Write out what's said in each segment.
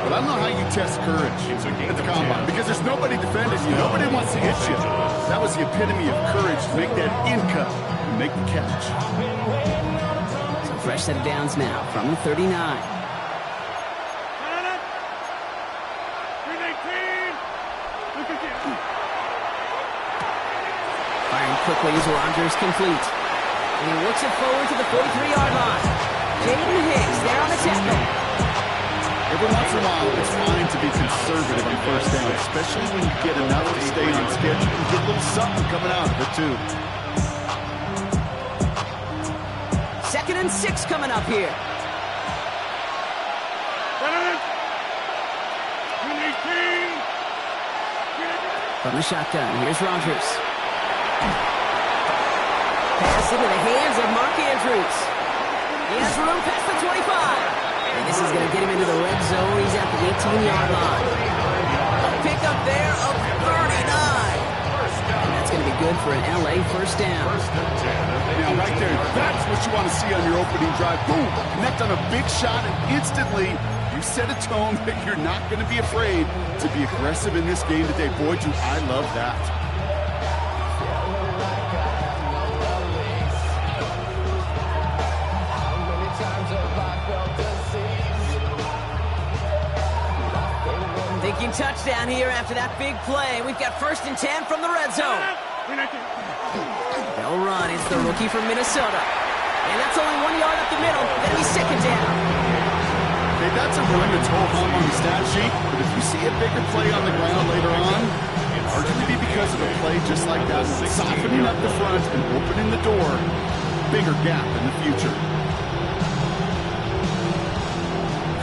But I don't know how you test courage at the combine because there's nobody defending you. Nobody wants to hit you. That was the epitome of courage to make that in cut and make the catch. So fresh set of downs now from the 39. Firing quickly as Rodgers complete. And he works it forward to the 43-yard line. Jaden Hicks there on the tackle. Every once in a while, it's fine to be conservative on first down, especially when you get enough to stay on schedule and get a little something coming out of it, too. 2nd and 6 coming up here. From the shotgun, here's Rodgers. Pass into the hands of Mark Andrews. He has room past the 25. And this is going to get him into the red zone. He's at the 18-yard line. A pickup there of 39. And that's going to be good for an LA first down. Now, right there, that's what you want to see on your opening drive. Boom! Connect on a big shot, and instantly you set a tone that you're not going to be afraid to be aggressive in this game today. Boy, do I love that. Thinking touchdown here after that big play. We've got 1st and 10 from the red zone. They'll run. It's the rookie from Minnesota. And that's only 1 yard up the middle. Then he's 2nd down. Okay, that's a run that's hold home on the stat sheet. But if you see a bigger play on the ground later on, it's arguably because of a play just like that, softening up the front and opening the door. Bigger gap in the future.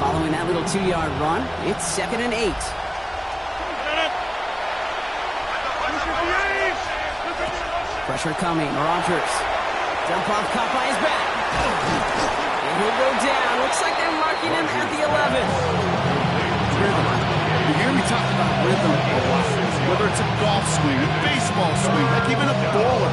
Following that little 2-yard run, it's 2nd and 8. Pressure coming. Rodgers. Dump off caught by his back. And he'll go down. Looks like they're marking him at the 11. Rhythm. You hear me talk about rhythm a lot. Whether it's a golf swing, a baseball swing, heck, even a bowler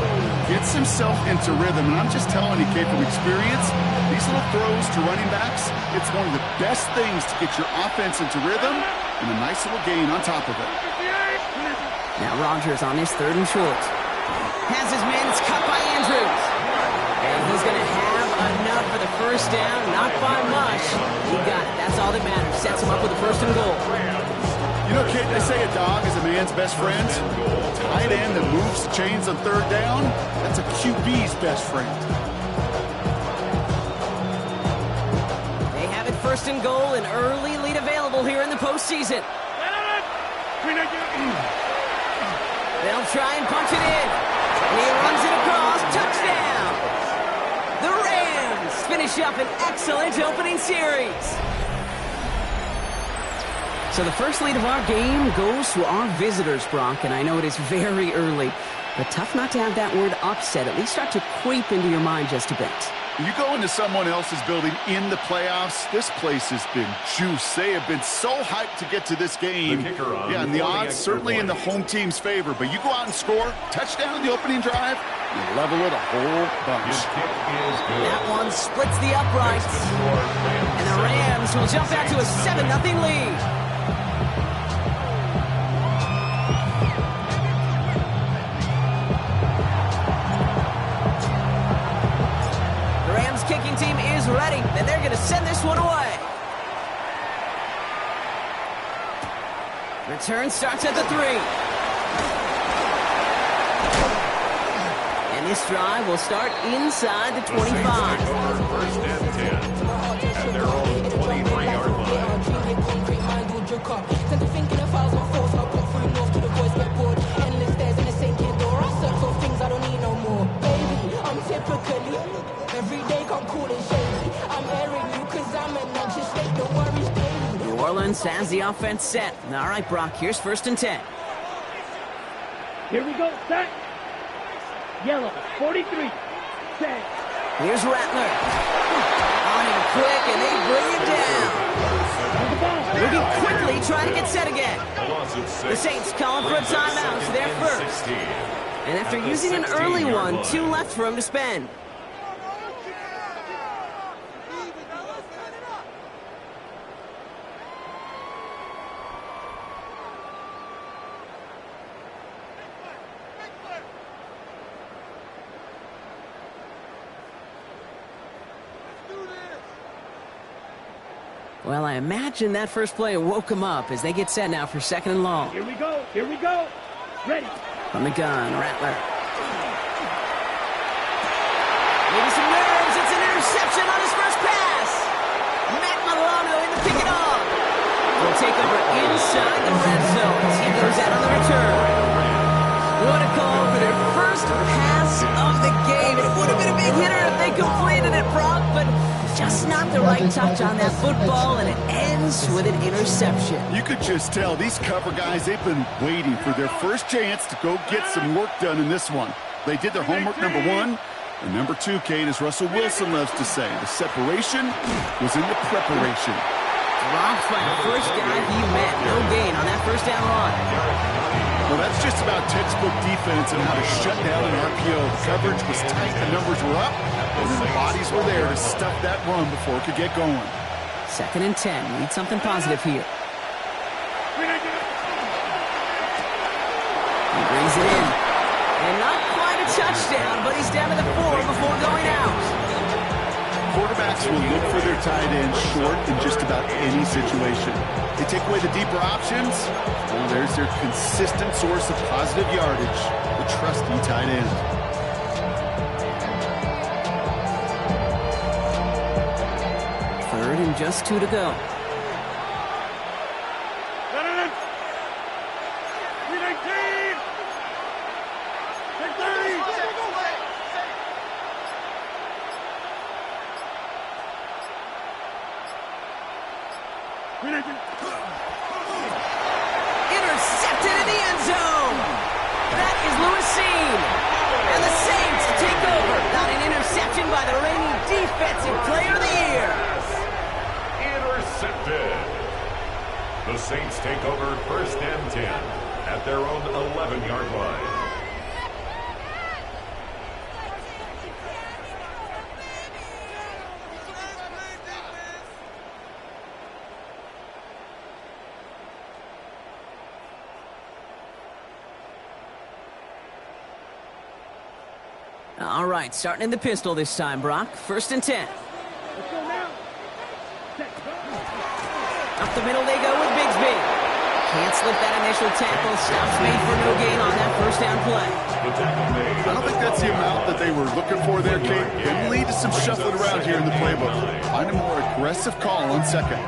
gets himself into rhythm. And I'm just telling you, Kate, from experience, these little throws to running backs, it's one of the best things to get your offense into rhythm and a nice little gain on top of it. Now Rodgers on his 3rd and short. Has his man, it's cut by Andrews. And he's going to have enough for the first down, not by much. He got it. That's all that matters. Sets him up with a 1st and goal. You know, kid, they say a dog is a man's best friend. Tight end that moves the chains on 3rd down, that's a QB's best friend. They have it 1st and goal, an early lead available here in the postseason. They'll try and punch it in. And he runs it across. Touchdown! The Rams finish up an excellent opening series. So the first lead of our game goes to our visitors, Brock, and I know it is very early, but tough not to have that word upset at least start to creep into your mind just a bit. You go into someone else's building in the playoffs, this place has been juiced. They have been so hyped to get to this game. Yeah, and the odds certainly in the home team's favor, but you go out and score, touchdown in the opening drive, you level it a whole bunch. That one splits the uprights, and the Rams will jump out to a 7-0 lead. Kicking team is ready, and they're going to send this one away. Return starts at the 3. And this drive will start inside the 25. First and 10 at their own 23-yard line. New Orleans has the offense set. All right, Brock, here's 1st and 10. Here we go, set. Yellow, 43, set. Here's Rattler. On him quick, and they bring it down. Moving quickly, trying to get set again. The Saints calling for a timeout, so they're first. And after using an early one, 2 left for him to spend. Well, I imagine that first play woke him up as they get set now for 2nd and long. Here we go. Here we go. Ready. From the gun, Rattler. Maybe some nerves. It's an interception on his first pass. Matt Milano in the pick it off. Will take over inside the red zone as he goes out on the return. What a call for their first pass of the game. It would have been a big hitter if they completed it, Brock, but just not the right touch on that football, and it ends with an interception. You could just tell these cover guys, they've been waiting for their first chance to go get some work done in this one. They did their homework, number one. And number two, Kate, as Russell Wilson loves to say, the separation was in the preparation. Dropped by the first guy he met. No gain on that first down run. Well, that's just about textbook defense and how to shut down an RPO. The coverage was tight, the numbers were up, and then the bodies were there to stuff that run before it could get going. 2nd and 10. Need something positive here. He brings it in. And not quite a touchdown, but he's down to the 4 before going out. Quarterbacks will look for their tight end short in just about any situation. They take away the deeper options. Well, there's their consistent source of positive yardage, the trusty tight end. Third and just 2 to go. Intercepted in the end zone. That is Lewis Cine. And the Saints take over. Not an interception by the reigning defensive player of the year. Intercepted. The Saints take over 1st and 10 at their own 11-yard line. All right, starting in the pistol this time, Brock. 1st and 10. Let's go now. Up the middle they go with Bigsby. Can't slip that initial tackle. Stops made for no gain on that first down play. I don't think that's the amount that they were looking for there, Kate. Can lead to some shuffling around here in the playbook. Find a more aggressive call on 2nd.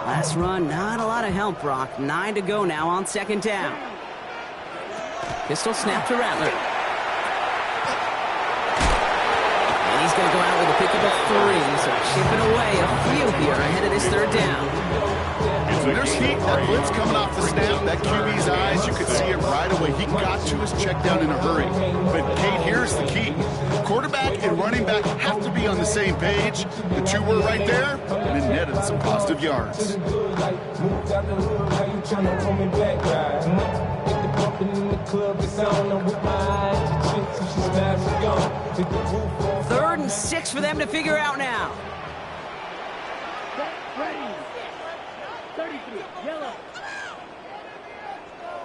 Last run, not a lot of help, Brock. 9 to go now on 2nd down. Pistol snap to Rattler. And he's going to go out with a pickup of 3, so chipping away a few here ahead of this 3rd down. There's heat, that blitz coming off the snap, that QB's eyes, you could see it right away. He got to his check down in a hurry. But Kate, here's the key. Quarterback and running back have to be on the same page. The two were right there, and it netted some positive yards. 3rd and 6 for them to figure out now. Ready. 33. Yellow.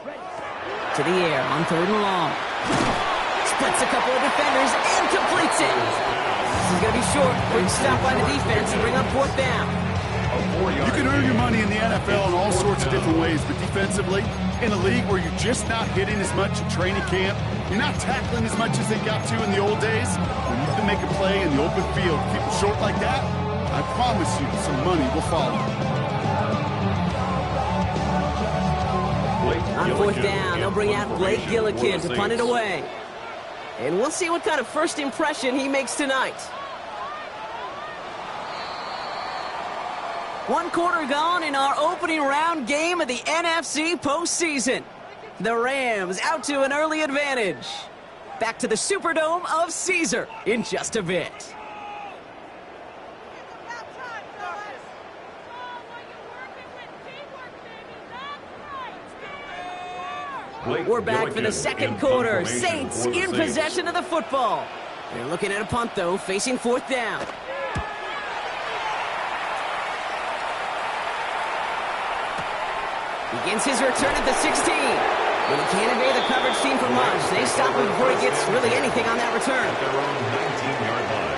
Ready. To the air on 3rd and long. Splits a couple of defenders and completes it. This is going to be short. Quick stop by the defense and bring up 4th down. You can earn your money in the NFL in all sorts of different ways, but defensively, in a league where you're just not hitting as much at training camp, you're not tackling as much as they got to in the old days, when you can make a play in the open field, keep it short like that, I promise you some money will follow. On 4th down, they'll bring out Blake Gillikin to punt it away. And we'll see what kind of first impression he makes tonight. 1 quarter gone in our opening round game of the NFC postseason. The Rams out to an early advantage. Back to the Superdome of Caesar in just a bit. We're back for the 2nd quarter. Saints in possession of the football. They're looking at a punt, though, facing 4th down. Begins his return at the 16. But he can't evade the coverage team for much. They stop him before he gets really anything on that return. At their own 19-yard line.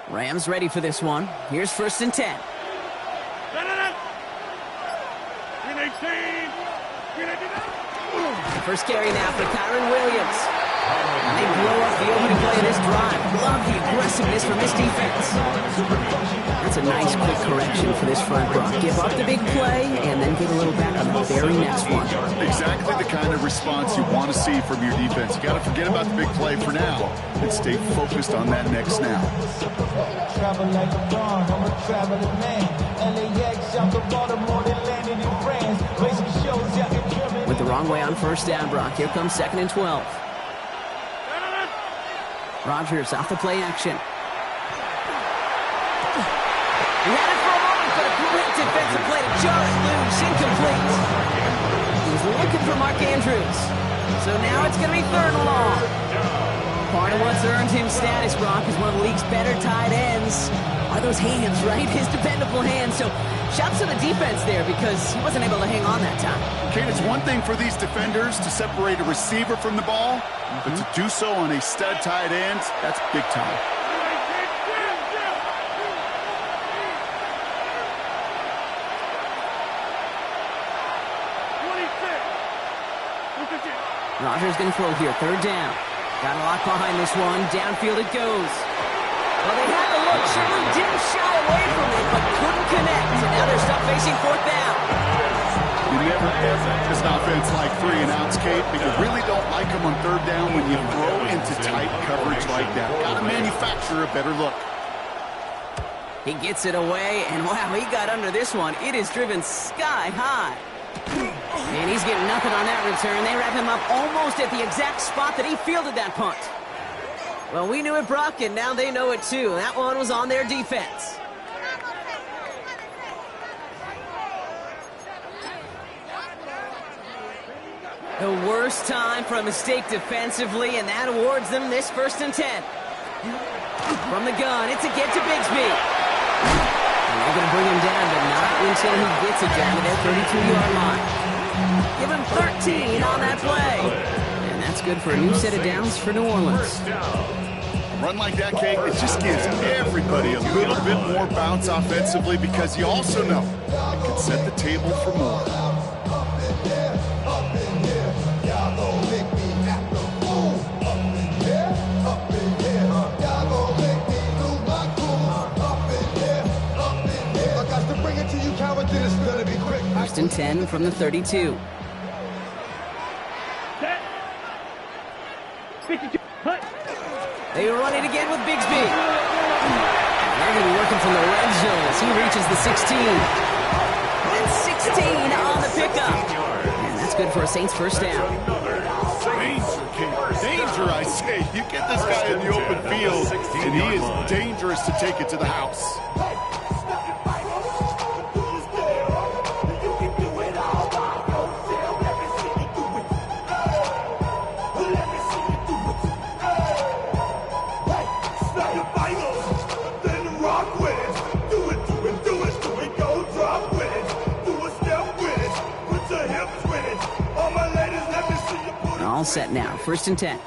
Rams ready for this one. Here's 1st and 10. First carry now for Kyron Williams. And they blow up the opening play of this drive. Love the aggressiveness from this defense. That's a nice quick correction for this front, Brock. Give up the big play and then get a little back on the very next one. Exactly the kind of response you want to see from your defense. You got to forget about the big play for now and stay focused on that next snap. Travel like a barn, I'm a traveling man. LAX, out to Baltimore, they landed in France. Racing shows, yeah, in Germany. With the wrong way on 1st down, Brock. Here comes 2nd and 12. Rodgers off the play action. He had it for a moment, but a great defensive play to jar it loose. Incomplete. He's looking for Mark Andrews. So now it's going to be 3rd and long. Part of what's earned him status, Brock, is one of the league's better tight ends. Are those hands, right? His dependable hands. So shouts to the defense there because he wasn't able to hang on that time. Kate, it's one thing for these defenders to separate a receiver from the ball, but to do so on a stud tight end, that's big time. Rodgers going to throw here. 3rd down. Got a lock behind this one. Downfield it goes. Well, they had the look. Certainly didn't shy away from it, but couldn't connect. And now they're stuck facing 4th down. You never ever as an offense like 3 and outs, Kate, but you really don't like them on 3rd down when you throw into tight coverage like that. Got to manufacture a better look. He gets it away, and wow, he got under this one. It is driven sky high. And he's getting nothing on that return. They wrap him up almost at the exact spot that he fielded that punt. Well, we knew it, Brock, and now they know it too. That one was on their defense. The worst time for a mistake defensively, and that awards them this 1st and 10. From the gun, it's a get to Bigsby. And they're going to bring him down, but not until he gets it down to their 32-yard line. Give him 13 on that play. And that's good for a new set of downs for New Orleans. A run like that, Kate, it just gives everybody a little bit more bounce offensively because you also know it can set the table for more. First and 10 from the 32. Set. 52. Hut. They run it again with Bigsby. They're going to be working from the red zone as he reaches the 16. And 16 on the pickup. And that's good for a Saints 1st down. Danger, Kate. Danger, I say. You get this guy in the open field, and he is dangerous to take it to the house. All set now. 1st and 10.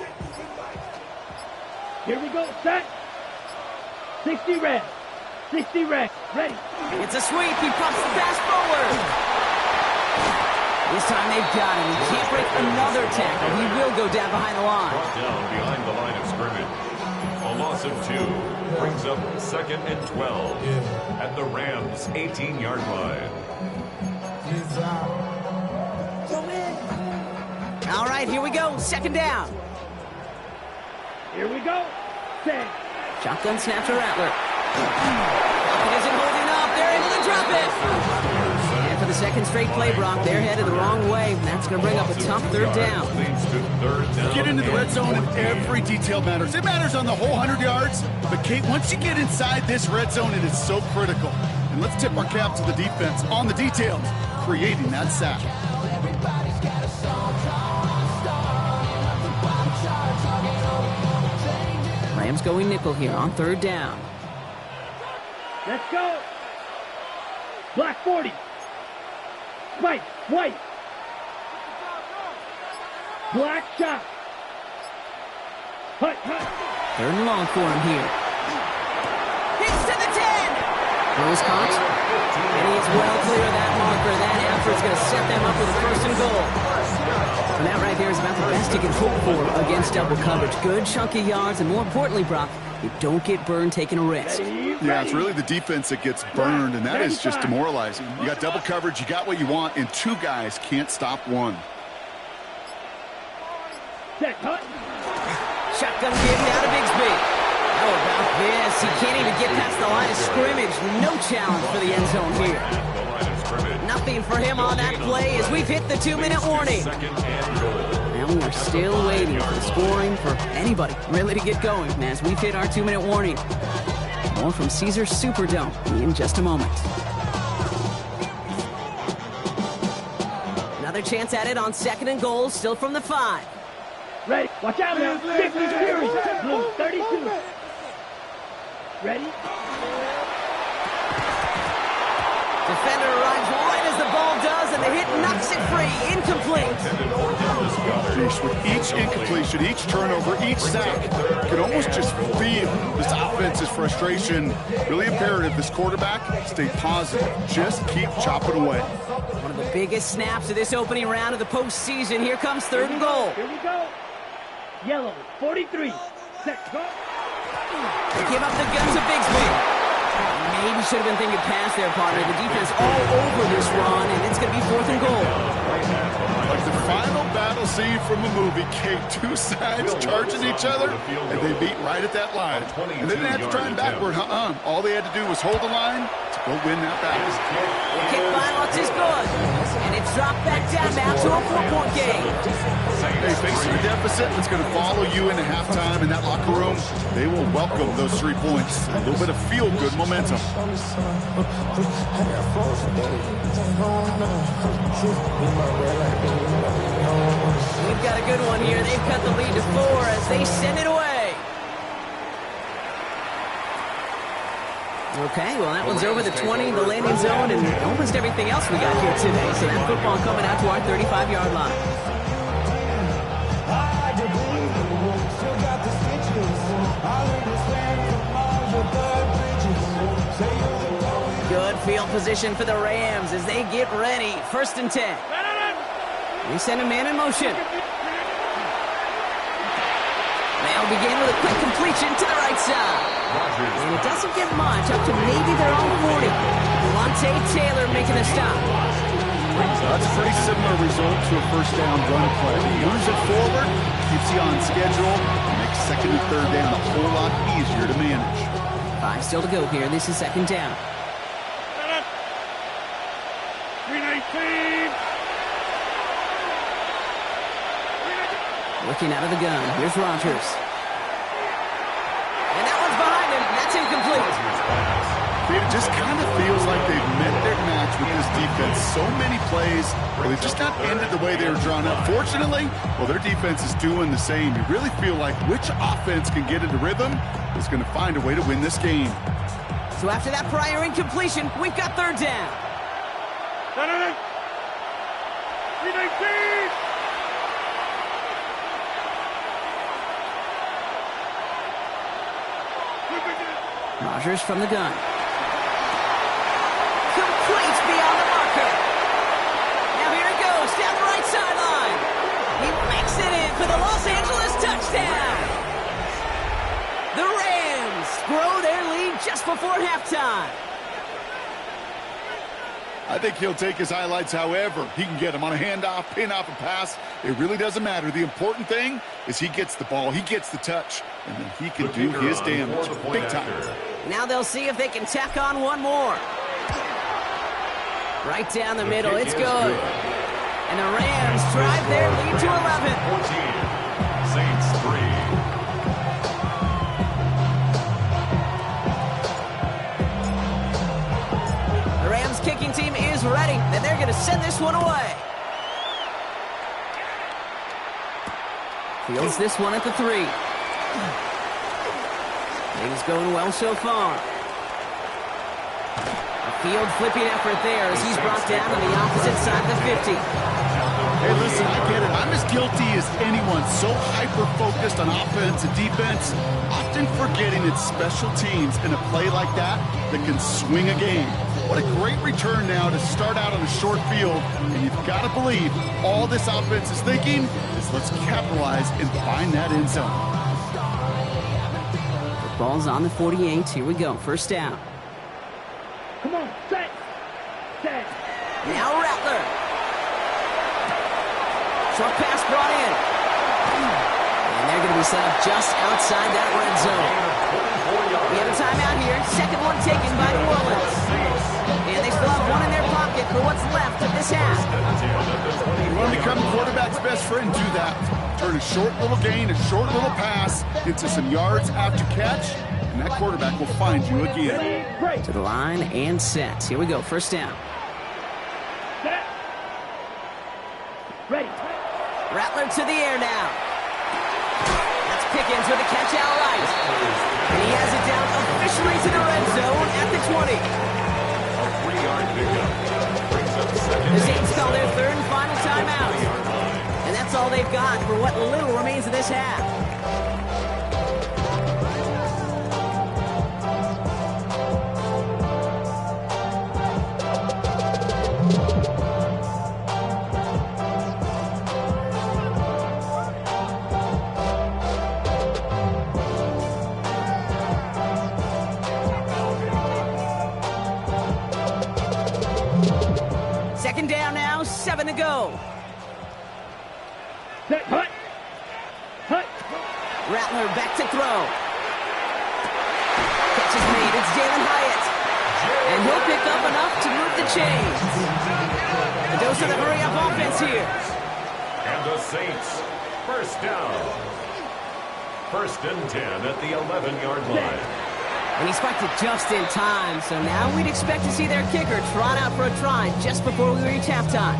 Here we go. Set. 60 red. 60 red. Ready. It's a sweep. He pops the pass forward. This time they've got him. He can't break another tackle. He will go down behind the line. Brought down behind the line of scrimmage. A loss of 2 brings up 2nd and 12 at the Rams' 18-yard line. All right, here we go. 2nd down. Here we go. Set. Shotgun snap to Rattler. It isn't holding up. They're into the second straight play, Brock. They're headed the wrong way. That's going to bring up a tough third down. Get into the red zone and every detail matters. It matters on the whole 100 yards. But, Kate, once you get inside this red zone, it is so critical. And let's tip our cap to the defense on the details, creating that sack. Rams going nickel here on third down. Let's go. Black 40. White, white. Black shot. Hut, hut. Third and long for him here. Hits to the 10. Throws caught. And he is well clear of that marker. That effort's going to set them up with a first and goal. And that right there is about the best you can hope for against double coverage. Good chunky yards, and more importantly, Brock, you don't get burned taking a risk. Yeah, it's really the defense that gets burned, and that is just demoralizing. You got double coverage, you got what you want, and two guys can't stop one. Shotgun give now to Bigsby. How about this? He can't even get past the line of scrimmage. No challenge for the end zone here. Nothing for him on that play as we've hit the 2-minute warning. Now we're still waiting for the scoring for anybody really to get going as we've hit our 2-minute warning. More from Caesars Superdome in just a moment. Another chance at it on second and goal, still from the 5. Ready. Watch out now. 50 series. Blue 32. Ready? Defender arrives right as the ball does, and the hit knocks it free. Incomplete. Jeez, with each incompletion, each turnover, each sack, you can almost just feel this offense's frustration. Really imperative this quarterback stay positive. Just keep chopping away. One of the biggest snaps of this opening round of the postseason. Here comes third and goal. Here we go. Yellow 43. Set. Go. They give up the guns of Bigsby. Maybe should have been thinking pass there, partner. The defense all over this run, and it's going to be fourth and goal. Like the final battle scene from a movie, Kate, two sides charging each other, and they beat right at that line. And they didn't have to try and backward, All they had to do was hold the line to go win that battle. The kick by Lutz is good, and it's dropped back down now to a 4-point game. Hey, facing a deficit that's going to follow you into halftime in that locker room, they will welcome those 3 points. A little bit of feel-good momentum. We've got a good one here. They've cut the lead to 4 as they send it away. Okay, well, that one's over the 20, the landing zone, and almost everything else we got here today. So that football coming out to our 35-yard line. Good field position for the Rams as they get ready. First and 10. They send a man in motion. They'll begin with a quick completion to the right side. And it doesn't get much, up to maybe their own 40. Devontae Taylor making a stop. That's a pretty similar result to a first down run play. Moves it forward, keeps you on schedule, makes second and third down a whole lot easier to manage. 5 still to go here. This is second down. 319. Looking out of the gun. Here's Rodgers. And that one's behind him. That's incomplete. It just kind of feels like they've met their match with this defense. So many plays where they've just not ended the way they were drawn up. Fortunately, well, their defense is doing the same. You really feel like which offense can get into rhythm is going to find a way to win this game. So after that prior incompletion, we've got third down. 319. Rodgers from the gun. Complete beyond the marker. Now here it goes down the right sideline. He makes it in for the Los Angeles touchdown. The Rams grow their lead just before halftime. I think he'll take his highlights however he can get them on a handoff, pin off a pass. It really doesn't matter. The important thing is he gets the ball, he gets the touch, and then he can do his damage big time. Now they'll see if they can tack on one more. Right down the middle. It's good. And the Rams drive their lead to 11. 14. Saints 3. The Rams kicking team is ready, and they're going to send this one away. Fields this one at the 3. Things going well so far. A field flipping effort there as he's brought down on the opposite side of the 50. Hey, listen, I get it. I'm as guilty as anyone. So hyper-focused on offense and defense, often forgetting it's special teams in a play like that can swing a game. What a great return now to start out on a short field. And you've got to believe all this offense is thinking is let's capitalize and find that end zone. The ball's on the 48. Here we go. First down. Come on, set. Now Rattler. Short pass brought in. And they're going to be set up just outside that red zone. We have a timeout here. Second one taken by New Orleans. And they still have one in their pocket for what's left of this half. You want to become a quarterback's best friend, do that. Turn a short little gain, a short little pass into some yards after catch, and that quarterback will find you again. To the line and set. Here we go. First down. Set. Ready. Rattler to the air now. That's Pickens with a catch out right. And he has it down officially to the red zone at the 20. A 3-yard pickup. Brings up second. The Saints call their third and final timeout. And that's all they've got for what little remains of this half. Second down now, 7 to go. Set. Hut. Rattler back to throw. Catch is made. It's Jalen Hyatt. And he'll pick up enough to move the chains. A dose of the hurry-up offense here. And the Saints, first down. First and 10 at the 11-yard line. And he spiked it just in time, so now we'd expect to see their kicker trot out for a try just before we reach halftime.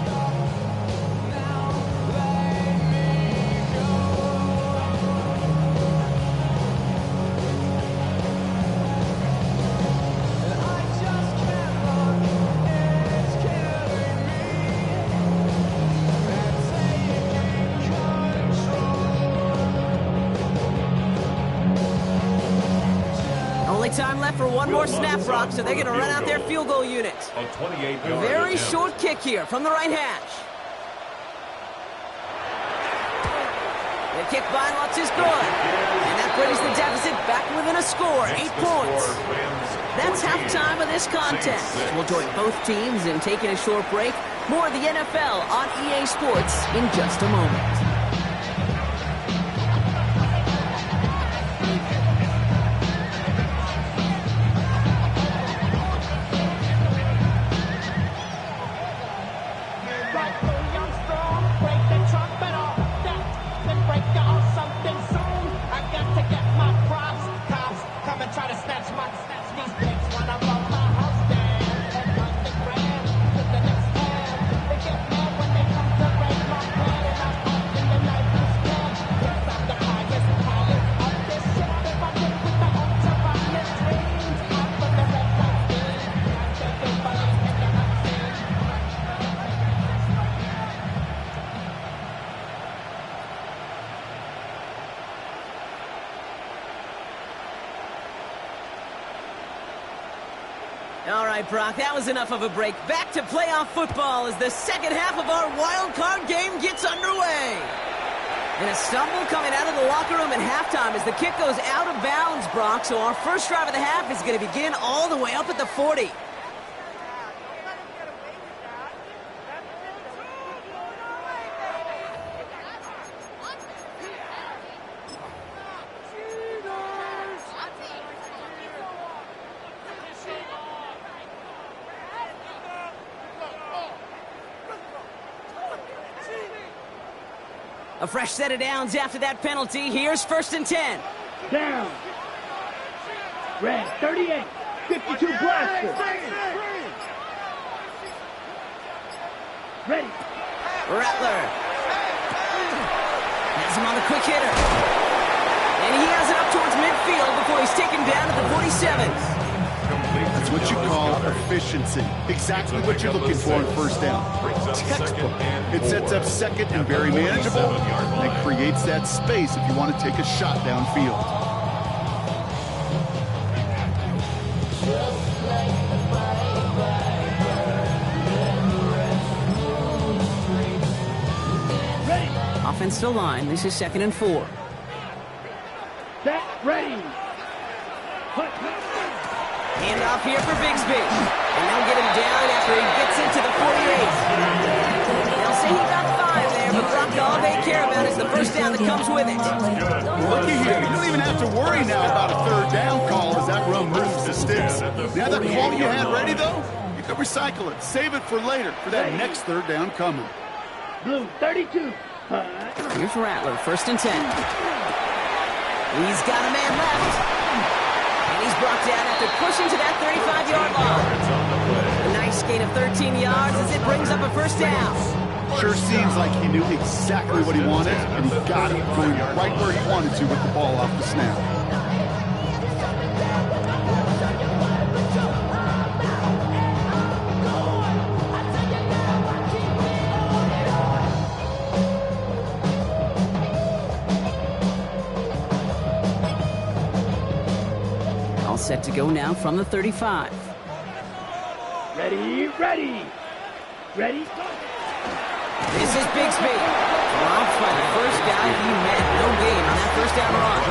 Time left for one more snap, Brock, so they're going to run out their field goal unit. A 28-yard A very attempt. short kick here from the right hash. The kick by Lutz is good. And that brings the deficit back within a score, 8 points. That's halftime of this contest. We'll join both teams in taking a short break. More of the NFL on EA Sports in just a moment. All right, Brock, that was enough of a break. Back to playoff football as the second half of our wild card game gets underway. And a stumble coming out of the locker room at halftime as the kick goes out of bounds, Brock. So our first drive of the half is going to begin all the way up at the 40. A fresh set of downs after that penalty. Here's 1st and 10. Down. Red, 38. 52 blaster. Ready. Rattler. Has him on the quick hitter. And he has it up towards midfield before he's taken down at the 47. That's what you call efficiency. Exactly what you're looking for on 1st down. Textbook. It sets up 2nd and very manageable and creates that space if you want to take a shot downfield. Offensive line. This is 2nd and 4. Set, ready. Hand off here for Bigsby. And they'll get him down after he gets into the 48. They'll say he got 5 there, but Brock, all they care about is the 1st down that comes with it. Looky here. You don't even have to worry now about a 3rd down call as that run moves the sticks. Now that call you had ready, though, you can recycle it. Save it for later for that next 3rd down coming. Blue, 32. Here's Rattler, 1st and 10. He's got a man left. And he's brought down after pushing to that 35-yard line. A nice gain of 13 yards as it brings up a 1st down. Sure seems like he knew exactly what he wanted, and he got it going right where he wanted to with the ball off the snap. Set to go now from the 35. Ready, ready. Ready, go. This is Bigsby. Dropped by the 1st guy he met. No gain on that 1st down run.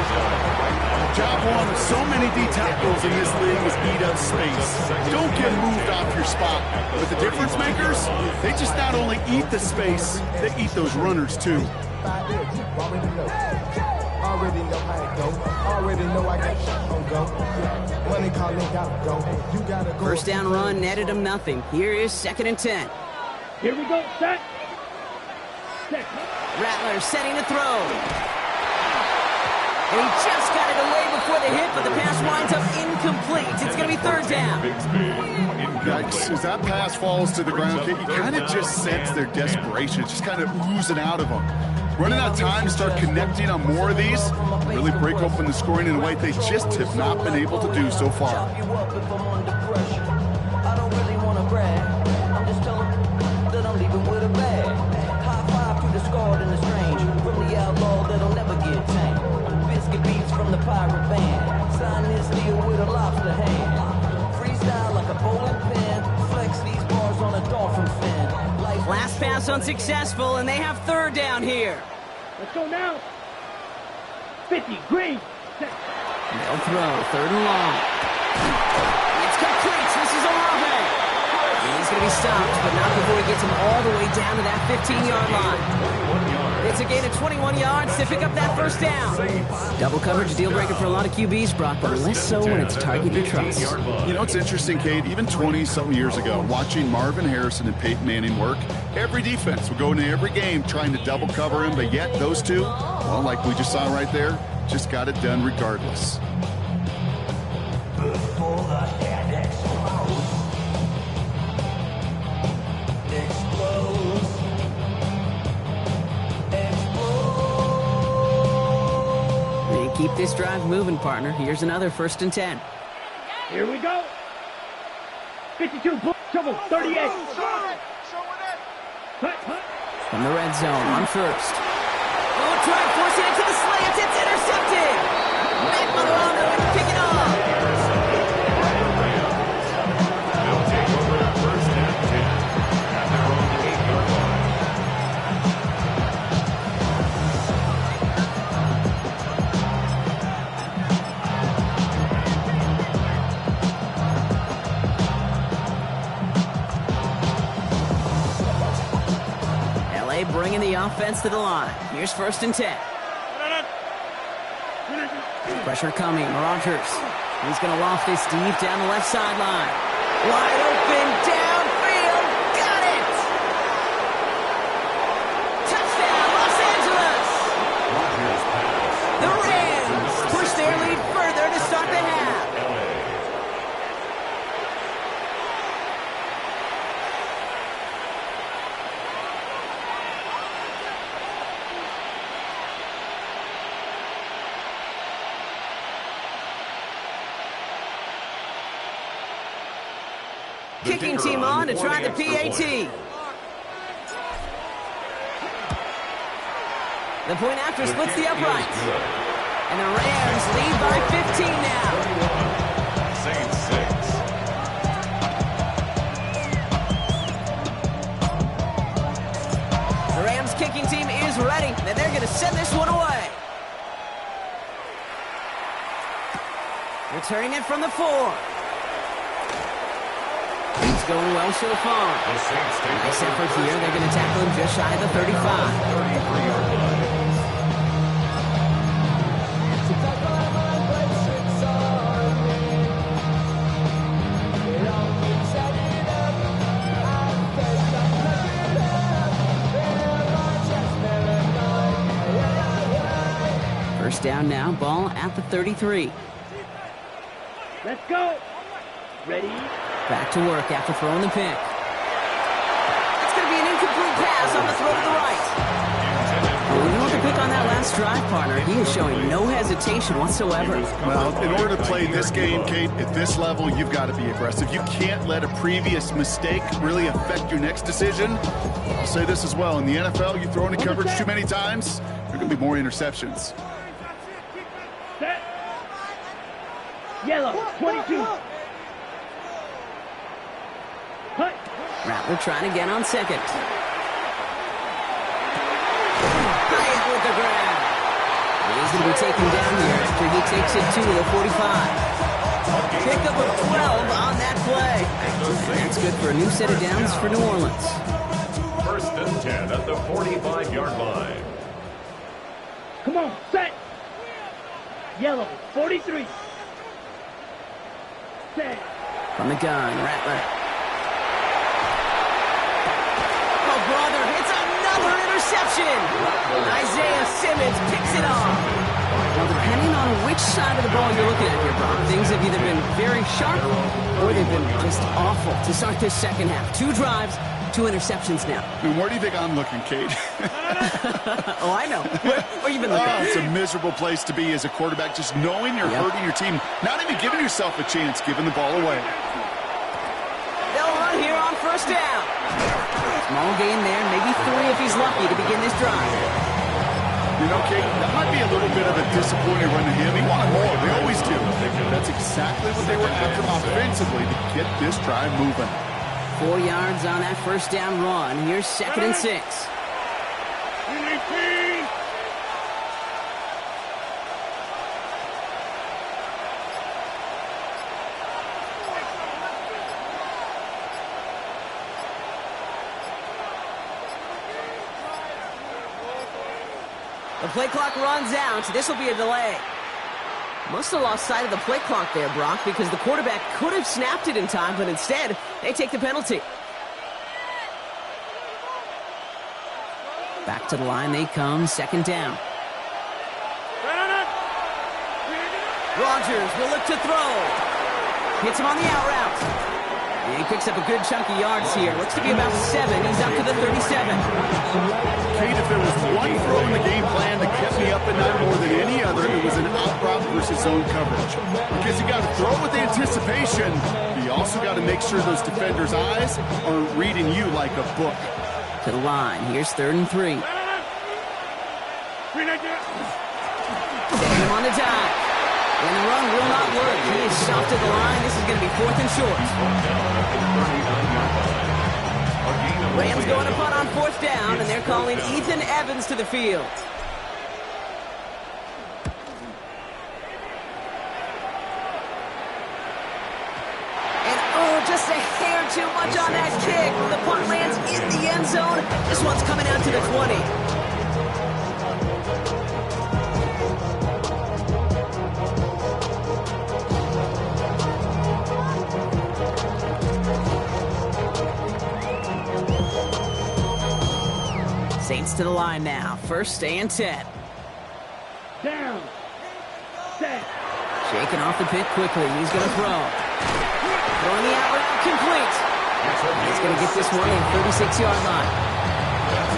Job one of so many D tackles in this league is eat up space. Don't get moved off your spot. But the difference makers, they just not only eat the space, they eat those runners too. Already know how it go. Already know I got on go. Money calling, gotta go. You gotta go. 1st down run netted him nothing. Here is 2nd and 10. Here we go, set. Rattler setting to throw. And he just got it away before the hit, but the pass winds up incomplete. It's going to be 3rd down. Yikes. As that pass falls to the ground, you kind of just sense their desperation. It's just kind of oozing out of them. Running out of time to start connecting on more of these, really break open the scoring in a way they just have not been able to do so far. I don't really want to brag. I'm just telling that I'm leaving with a bag. High five to the scarred and the strange. From the outlaw that'll never get tamed. Biscuit beats from the pirate band. Sign this deal with a lobster hand. Freestyle like a bowling pin. Flex these bars on a dolphin fin. Last pass unsuccessful, and they have 3rd down here. Let's go now. 50, green. They'll throw, 3rd and long. It's complete. This is Olave. He's going to be stopped, but not before he gets him all the way down to that 15-yard line. It's a gain of 21 yards to pick up that 1st down. Double coverage deal breaker for a lot of QBs, Brock, but less so when it's target you trust. You know, it's interesting, Kate, even 20-something years ago, watching Marvin Harrison and Peyton Manning work, every defense would go into every game trying to double cover him, but yet those two, well, like we just saw right there, just got it done regardless. Keep this drive moving, partner. Here's another 1st and 10. Here we go. 52, trouble, 38. From the red zone on 1st. Oh, try forcing it to the slants. It's intercepted. Matt Milano to pick it off. They'll take over 1st and 10 at their own 8-yard line. Bringing the offense to the line. Here's 1st and 10. Pressure coming. Rodgers. He's going to loft this deep down the left sideline. Wide open downfield. Got it! Touchdown, Los Angeles! Kicking team on to try the PAT. The point after splits the uprights. And the Rams lead by 15 now. Saints 6. The Rams kicking team is ready, and they're going to send this one away. Returning it from the 4. He's going well so far. The Saints take Nice effort here. They're going to tackle him just shy of the 35. 33-yard line. First down now, ball at the 33. Let's go. Ready? Back to work after throwing the pick. It's going to be an incomplete pass on the throw to the right. When you want to pick on that last drive, partner, he is showing no hesitation whatsoever. Well, in order to play this game, Kate, at this level, you've got to be aggressive. You can't let a previous mistake really affect your next decision. I'll say this as well. In the NFL, you throw into coverage too many times, there are going to be more interceptions. Set. Yellow, 22. Hut. Rattler trying again on second. High with the grab. He's going to be taken down here after he takes it to the 45. Pickup of 12 on that play. And that's good for a new set of downs for New Orleans. First and 10 at the 45-yard line. Come on, set. Yellow, 43. Set. From the gun, Rattler. Oh, brother, it's another interception. Isaiah Simmons picks it off. Well, depending on which side of the ball you're looking at here, Brock, things have either been very sharp or they've been just awful to start this second half. 2 drives, 2 interceptions now. And where do you think I'm looking, Kate? Oh, I know. Where you been looking? It's a miserable place to be as a quarterback, just knowing you're hurting your team, not even giving yourself a chance, giving the ball away. They'll run here on first down. Small gain there, maybe 3 if he's lucky to begin this drive. You know, Kate, that might be a little bit of a disappointing run to him. He wanted more. They always do. That's exactly what they were after offensively to get this drive moving. 4 yards on that first down run. Here's second and 6. The play clock runs out. This will be a delay. Must have lost sight of the play clock there, Brock, because the quarterback could have snapped it in time, but instead, they take the penalty. Back to the line they come, second down. Rodgers will look to throw. Hits him on the out route. And he picks up a good chunk of yards here. Looks to be about 7. He's up to the 37. Kate, if there was one throw in the game plan that kept me up at night more than any other, it was an out route versus zone coverage. Because you got to throw with anticipation, but you also got to make sure those defenders' eyes aren't reading you like a book. To the line. Here's 3rd and 3. Taking him on the dive. And the run will not work. He is stopped at the line. This is going to be 4th and short. Rams going to punt on 4th down, and they're calling Ethan Evans to the field. And oh, just a hair too much on that kick. The punt lands in the end zone. This one's coming out to the 20. Saints to the line now. First and 10. Down. Set. Shaking off the pick quickly. He's going to throw. Throwing the out route complete. He's going to get this one at the 36-yard line.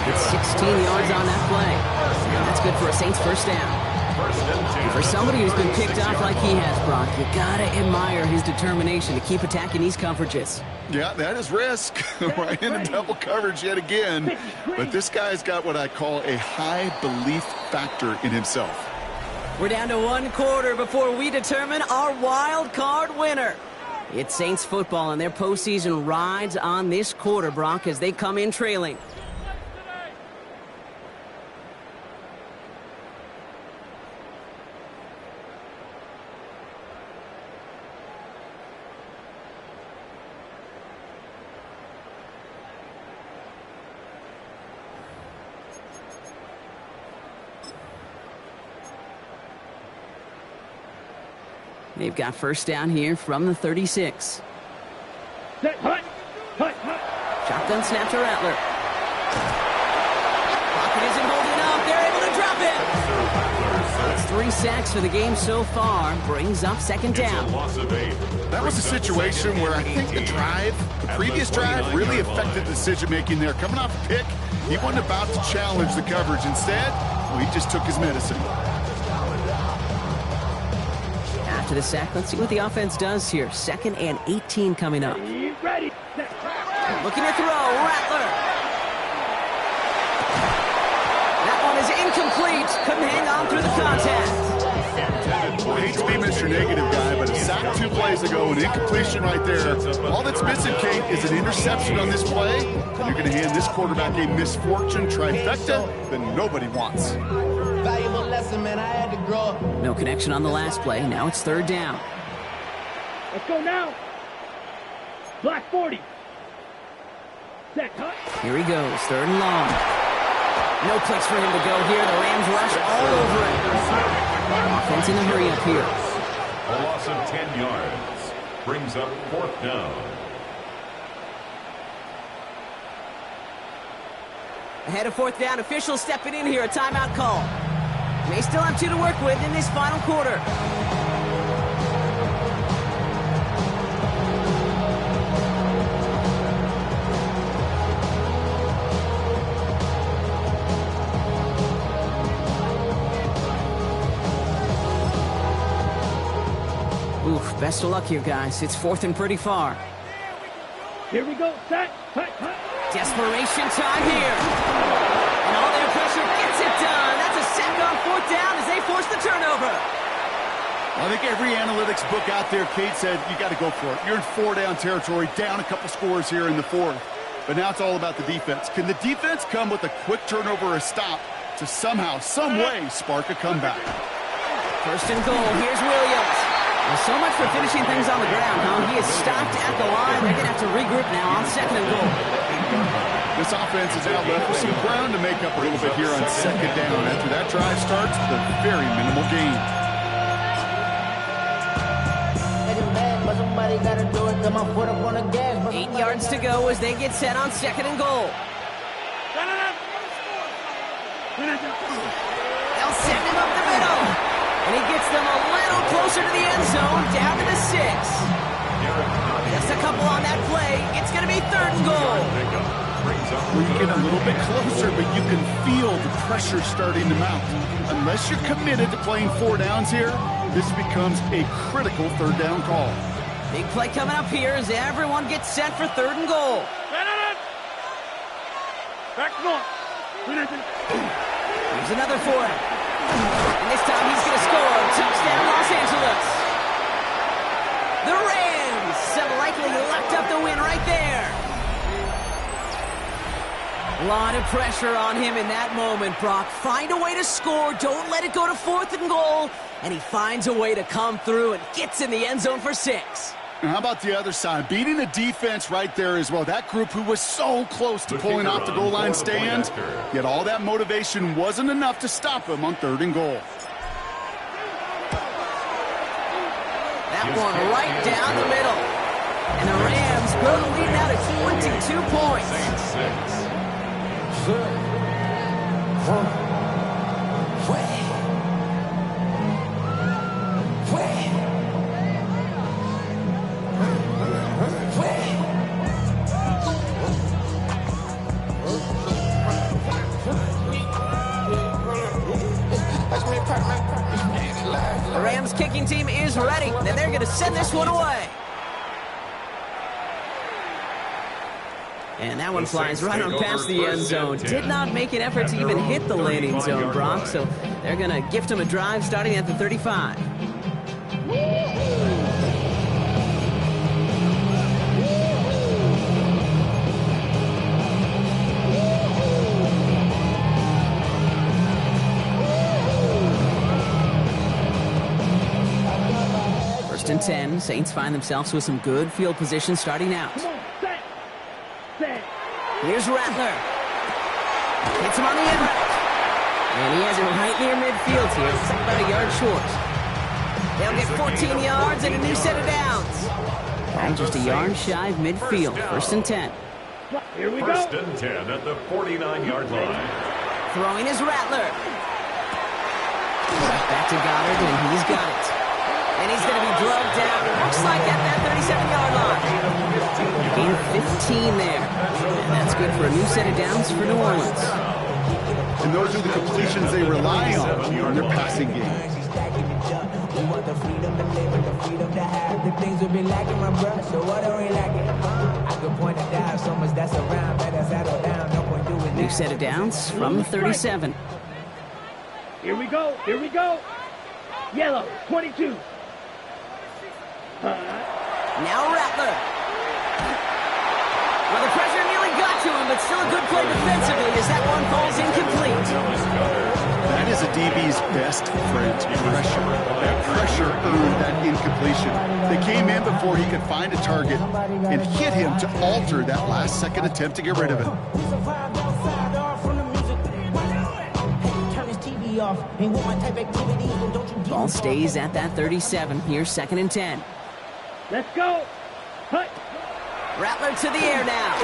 Gets 16 yards on that play. And that's good for a Saints first down. first and 10. For somebody who's been picked off like he has, Brock, you gotta admire his determination to keep attacking these coverages. Yeah, that is risk. Right into double coverage yet again. But this guy's got what I call a high belief factor in himself. We're down to 1 quarter before we determine our wild card winner. It's Saints football, and their postseason rides on this quarter, Brock, as they come in trailing. They've got first down here from the 36. Set, hut, hut, hut. Shotgun snap to Rattler. Pocket isn't holding up. They're able to drop it. It's 3 sacks for the game so far. Brings up second down. It's a loss of 8. That was a situation where I think the previous drive, really affected the decision-making there. Coming off a pick, he wasn't about to challenge the coverage. Instead, well, he just took his medicine. After the sack, let's see what the offense does here. 2nd and 18 coming up. Ready. Set. Looking to throw, Rattler. That one is incomplete. Couldn't hang on through the contact. I hate to be Mr. Negative guy, but a sack 2 plays ago, an incompletion right there. All that's missing, Kate, is an interception on this play. And you're going to hand this quarterback a misfortune trifecta that nobody wants. Valuable lesson, man. I had to grow up. No connection on the last play. Now it's 3rd down. Let's go now. Black 40. Set, hut. Here he goes, 3rd and long. No place for him to go here. The Rams rush all over it. Offense in a hurry up here. A loss of 10 yards. Brings up 4th down. Ahead of 4th down, officials stepping in here, a timeout call. They still have 2 to work with in this final quarter. Oof, best of luck here, guys. It's 4th and pretty far. Here we go. Set, hut, hut. Desperation time here. And all their pressure gets it done. That's a sack on 4th down as they force the turnover. I think every analytics book out there, Kate, said you got to go for it. You're in 4-down territory, down a couple scores here in the 4th. But now it's all about the defense. Can the defense come with a quick turnover or a stop to somehow, some way, spark a comeback? 1st and goal. Here's Williams. Well, so much for finishing things on the ground, huh? He is stopped at the line. They're going to have to regroup now on 2nd and goal. This offense is out left with some ground to make up a little bit here on 2nd down. After that drive starts, the very minimal gain. But somebody gotta do it. Got my foot up on the gas. 8 yards to go as they get set on 2nd and goal. They'll send him up the middle. And he gets them a little closer to the end zone, down to the 6. Just a couple on that play. It's going to be 3rd and goal. Well, you get a little bit closer, but you can feel the pressure starting to mount. Unless you're committed to playing 4 downs here, this becomes a critical 3rd down call. Big play coming up here as everyone gets set for 3rd and goal. Back north. Here's another for him. And this time he's going to score. Touchdown, Los Angeles. The Rams have likely locked up the win right there. A lot of pressure on him in that moment, Brock. Find a way to score. Don't let it go to 4th and goal. And he finds a way to come through and gets in the end zone for 6. And how about the other side? Beating the defense right there as well. That group who was so close to pulling off the goal line stand, yet all that motivation wasn't enough to stop him on 3rd and goal. That one right down the middle. And the Rams grow the lead now to 22 points. to send this one away. And that one flies right on past the end zone. Did not make an effort to even hit the landing zone, Brock. So they're going to gift him a drive starting at the 35. First and 10. Saints find themselves with some good field position starting out. Here's Rattler. Hits him on the impact. And he has it right near midfield here. Looks like about a yard short. They'll get 14 yards and a new set of downs. And just a yard shy of midfield. First and 10. Here we go. First and 10 at the 49-yard line. Throwing is Rattler. Back to Goddard, and he's got it. And he's going to be drugged down. Looks like at that 37-yard line. Gain of 15 there. And that's good for a new set of downs for New Orleans. And those are the completions they rely on in their passing game. We want the freedom to live and the freedom to have. The things we've been lacking, my brother, so what are we lacking? I could point it down, so much that's around. Better settle down, no point doing that. New set of downs from the 37. Here we go. Here we go. Yellow, 22. Now Rattler. Well, the pressure nearly got to him, but still a good play defensively as that one falls incomplete. That is a DB's best friend, pressure. That pressure earned that incompletion. They came in before he could find a target and hit him to alter that last-second attempt to get rid of it. Ball stays at that 37. Here's second and 10. Let's go. Hut. Rattler to the air now.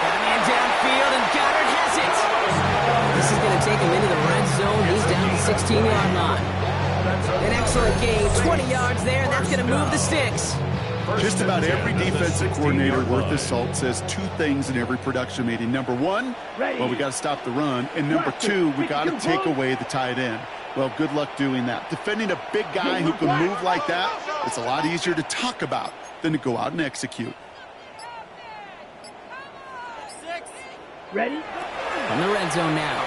Got a man downfield, and Goddard has it. This is going to take him into the red zone. He's down to the 16-yard line. An excellent gain, 20 yards there, and that's going to move the sticks. Just about every defensive coordinator worth his salt says two things in every production meeting. Number one, well, we got to stop the run. And number two, we got to take away the tight end. Well, good luck doing that. Defending a big guy who can move like that, it's a lot easier to talk about than to go out and execute. Ready? From the red zone now.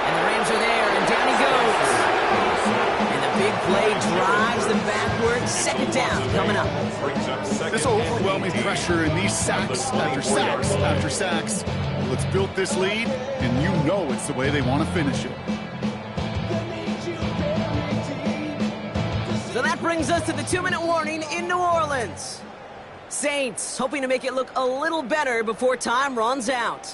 And the Rams are there, and down he goes. And the big play drives them backwards. Second down coming up. This overwhelming pressure and these sacks after sacks after sacks. Let's build this lead, and you know it's the way they want to finish it. So that brings us to the 2-minute warning in New Orleans. Saints hoping to make it look a little better before time runs out.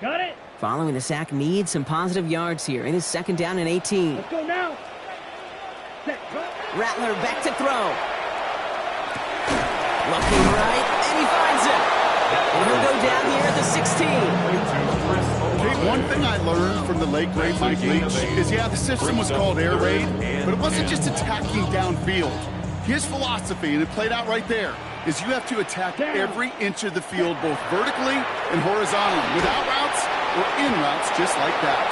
Got it. Following the sack needs some positive yards here. It is second down and 18. Let's go now. Set. Rattler back to throw. Looking right, and he finds it. And he'll go down here at the 16. Okay, one thing I learned from the late great Mike Leach is, yeah, the system was called air raid, but it wasn't just attacking downfield. His philosophy, and it played out right there, is you have to attack every inch of the field, both vertically and horizontally, without routes or in routes, just like that.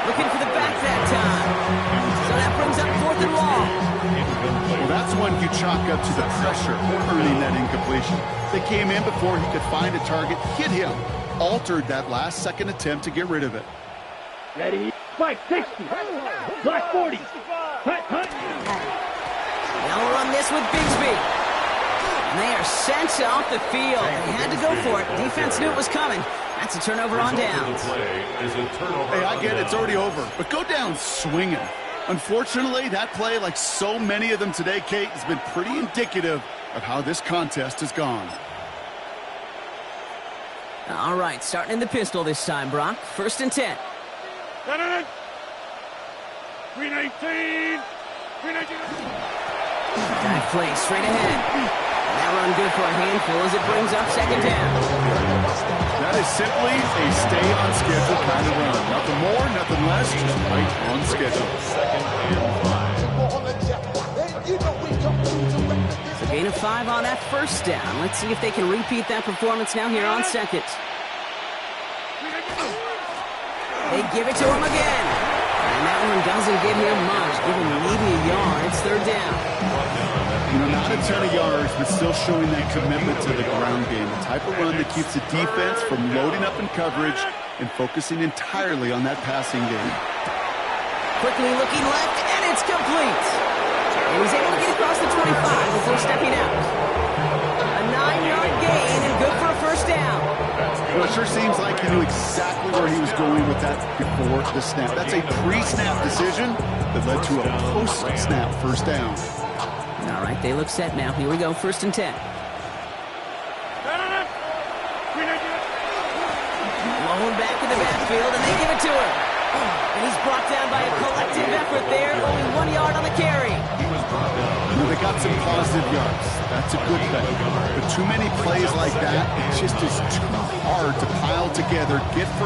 Looking for the back that time. So that brings up fourth and long. Well, that's one you chalk up to the pressure earning that incompletion. They came in before he could find a target, hit him, altered that last-second attempt to get rid of it. Ready? Spike 60. Block 40. Hut, hut. Now we'll run this with Bigsby. And they are sent off the field. They had to go for it. Defense knew it was coming. That's a turnover on downs. Hey, I get it. It's already over. But go down swinging. Unfortunately, that play, like so many of them today, Kate, has been pretty indicative of how this contest has gone. All right, starting in the pistol this time, Brock. First and 10. 319. 319. Dive play straight ahead. That run good for a handful as it brings up second down. That is simply a stay-on-schedule kind of run. Nothing more, nothing less, just right on schedule. So gain of 5 on that first down. Let's see if they can repeat that performance now here on second. They give it to him again. And that one doesn't give him much. Give him maybe a yard. It's third down. You know, not a ton of yards, but still showing that commitment to the ground game. The type of run that keeps the defense from loading up in coverage and focusing entirely on that passing game. Quickly looking left, and it's complete. And he's able to get across the 25 before stepping out. A 9-yard gain and good for a first down. Well, it sure seems like he knew exactly where he was going with that before the snap. That's a pre-snap decision that led to a post-snap first down. All right, they look set now. Here we go, 1st and 10. Blown back in the backfield, and they give it to him. And he's brought down by a collective effort there, only 1 yard on the carry. You know, they got some positive yards. That's a good thing. But too many plays like that, it just is too hard to pile together, get